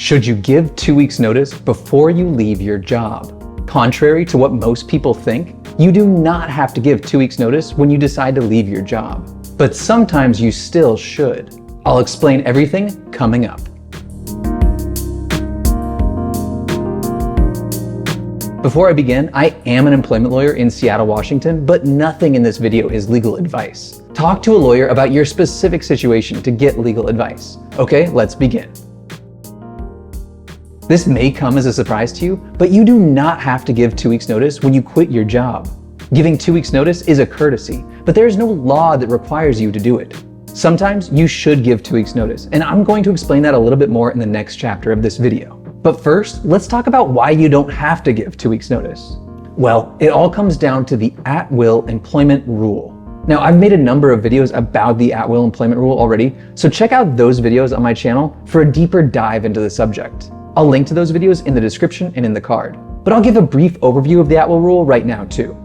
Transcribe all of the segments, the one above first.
Should you give 2 weeks notice before you leave your job? Contrary to what most people think, you do not have to give 2 weeks notice when you decide to leave your job. But sometimes you still should. I'll explain everything coming up. Before I begin, I am an employment lawyer in Seattle, Washington, but nothing in this video is legal advice. Talk to a lawyer about your specific situation to get legal advice. Okay, let's begin. This may come as a surprise to you, but you do not have to give 2 weeks notice when you quit your job. Giving 2 weeks notice is a courtesy, but there is no law that requires you to do it. Sometimes you should give 2 weeks notice, and I'm going to explain that a little bit more in the next chapter of this video. But first, let's talk about why you don't have to give 2 weeks notice. Well, it all comes down to the at-will employment rule. Now, I've made a number of videos about the at-will employment rule already, so check out those videos on my channel for a deeper dive into the subject. I'll link to those videos in the description and in the card. But I'll give a brief overview of the at-will rule right now too.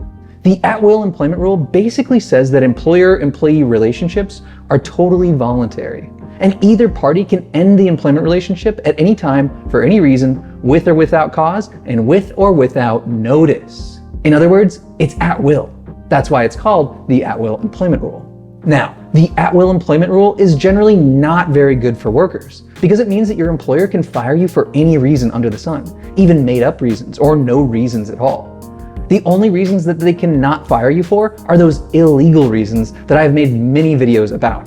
The at-will employment rule basically says that employer-employee relationships are totally voluntary, and either party can end the employment relationship at any time for any reason, with or without cause, and with or without notice. In other words, it's at will. That's why it's called the at-will employment rule. Now, the at-will employment rule is generally not very good for workers because it means that your employer can fire you for any reason under the sun, even made up reasons or no reasons at all. The only reasons that they cannot fire you for are those illegal reasons that I've made many videos about.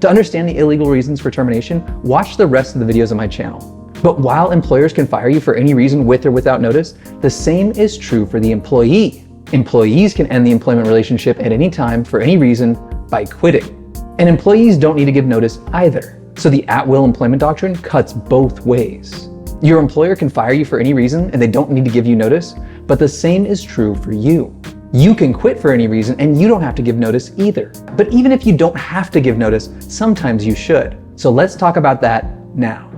To understand the illegal reasons for termination, watch the rest of the videos on my channel. But while employers can fire you for any reason with or without notice, the same is true for the employee. Employees can end the employment relationship at any time for any reason by quitting. And employees don't need to give notice either. So the at-will employment doctrine cuts both ways. Your employer can fire you for any reason and they don't need to give you notice, but the same is true for you. You can quit for any reason and you don't have to give notice either. But even if you don't have to give notice, sometimes you should. So let's talk about that now.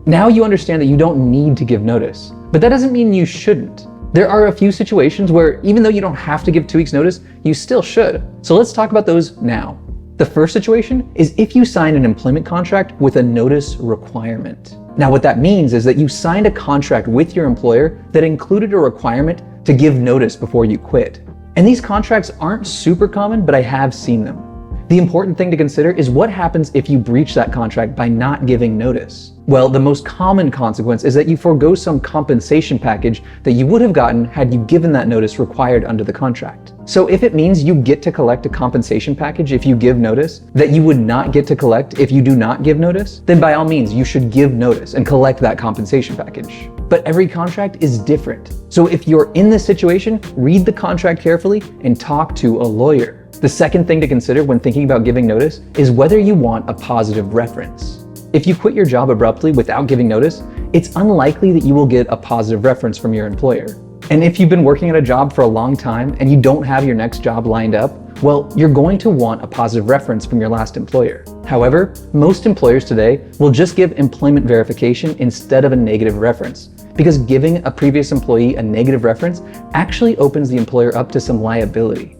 Now you understand that you don't need to give notice, but that doesn't mean you shouldn't. There are a few situations where even though you don't have to give 2 weeks notice, you still should. So let's talk about those now. The first situation is if you signed an employment contract with a notice requirement. Now what that means is that you signed a contract with your employer that included a requirement to give notice before you quit. And these contracts aren't super common, but I have seen them. The important thing to consider is what happens if you breach that contract by not giving notice. Well, the most common consequence is that you forego some compensation package that you would have gotten had you given that notice required under the contract. So if it means you get to collect a compensation package if you give notice that you would not get to collect if you do not give notice, then by all means you should give notice and collect that compensation package. But every contract is different. So if you're in this situation, read the contract carefully and talk to a lawyer. The second thing to consider when thinking about giving notice is whether you want a positive reference. If you quit your job abruptly without giving notice, it's unlikely that you will get a positive reference from your employer. And if you've been working at a job for a long time and you don't have your next job lined up, well, you're going to want a positive reference from your last employer. However, most employers today will just give employment verification instead of a negative reference, because giving a previous employee a negative reference actually opens the employer up to some liability.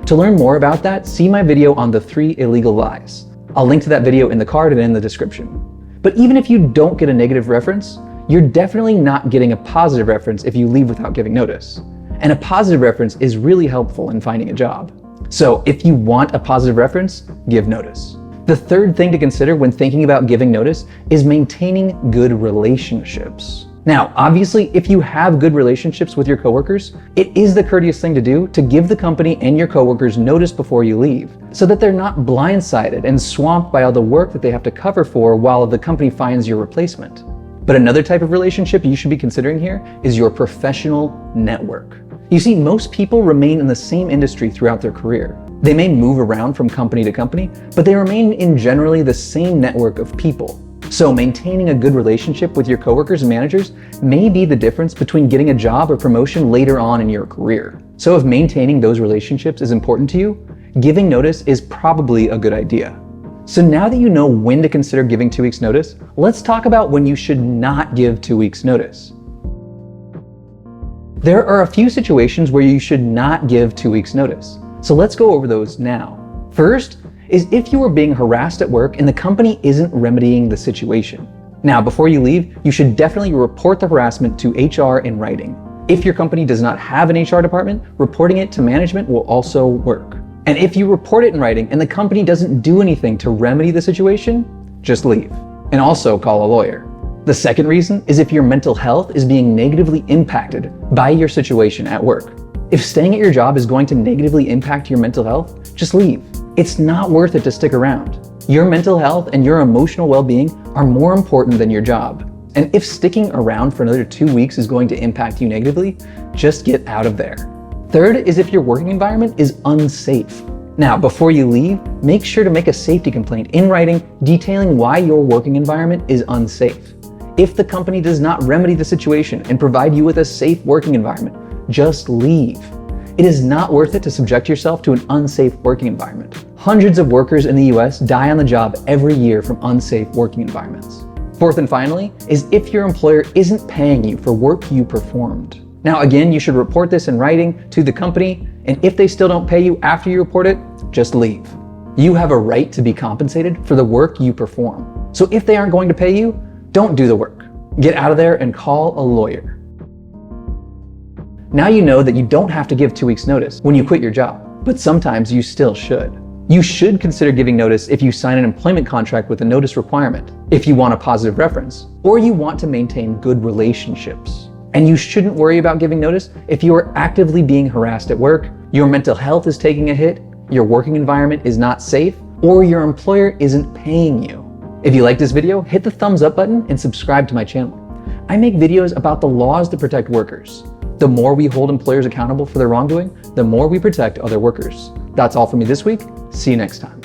To learn more about that, see my video on the 3 illegal lies. I'll link to that video in the card and in the description. But even if you don't get a negative reference, you're definitely not getting a positive reference if you leave without giving notice. And a positive reference is really helpful in finding a job. So if you want a positive reference, give notice. The third thing to consider when thinking about giving notice is maintaining good relationships. Now, obviously, if you have good relationships with your coworkers, it is the courteous thing to do to give the company and your coworkers notice before you leave, so that they're not blindsided and swamped by all the work that they have to cover for while the company finds your replacement. But another type of relationship you should be considering here is your professional network. You see, most people remain in the same industry throughout their career. They may move around from company to company, but they remain in generally the same network of people. So maintaining a good relationship with your coworkers and managers may be the difference between getting a job or promotion later on in your career. So if maintaining those relationships is important to you, giving notice is probably a good idea. So now that you know when to consider giving 2 weeks notice, let's talk about when you should not give 2 weeks notice. There are a few situations where you should not give 2 weeks notice. So let's go over those now. First, is if you are being harassed at work and the company isn't remedying the situation. Now, before you leave, you should definitely report the harassment to HR in writing. If your company does not have an HR department, reporting it to management will also work. And if you report it in writing and the company doesn't do anything to remedy the situation, just leave. And also call a lawyer. The second reason is if your mental health is being negatively impacted by your situation at work. If staying at your job is going to negatively impact your mental health, just leave. It's not worth it to stick around. Your mental health and your emotional well-being are more important than your job. And if sticking around for another 2 weeks is going to impact you negatively, just get out of there. Third is if your working environment is unsafe. Now, before you leave, make sure to make a safety complaint in writing detailing why your working environment is unsafe. If the company does not remedy the situation and provide you with a safe working environment, just leave. It is not worth it to subject yourself to an unsafe working environment. Hundreds of workers in the US die on the job every year from unsafe working environments. Fourth and finally is if your employer isn't paying you for work you performed. Now again, you should report this in writing to the company, and if they still don't pay you after you report it, just leave. You have a right to be compensated for the work you perform. So if they aren't going to pay you, don't do the work. Get out of there and call a lawyer. Now you know that you don't have to give 2 weeks notice when you quit your job, but sometimes you still should. You should consider giving notice if you sign an employment contract with a notice requirement, if you want a positive reference, or you want to maintain good relationships. And you shouldn't worry about giving notice if you are actively being harassed at work, your mental health is taking a hit, your working environment is not safe, or your employer isn't paying you. If you like this video, hit the thumbs up button and subscribe to my channel. I make videos about the laws that protect workers. The more we hold employers accountable for their wrongdoing, the more we protect other workers. That's all for me this week. See you next time.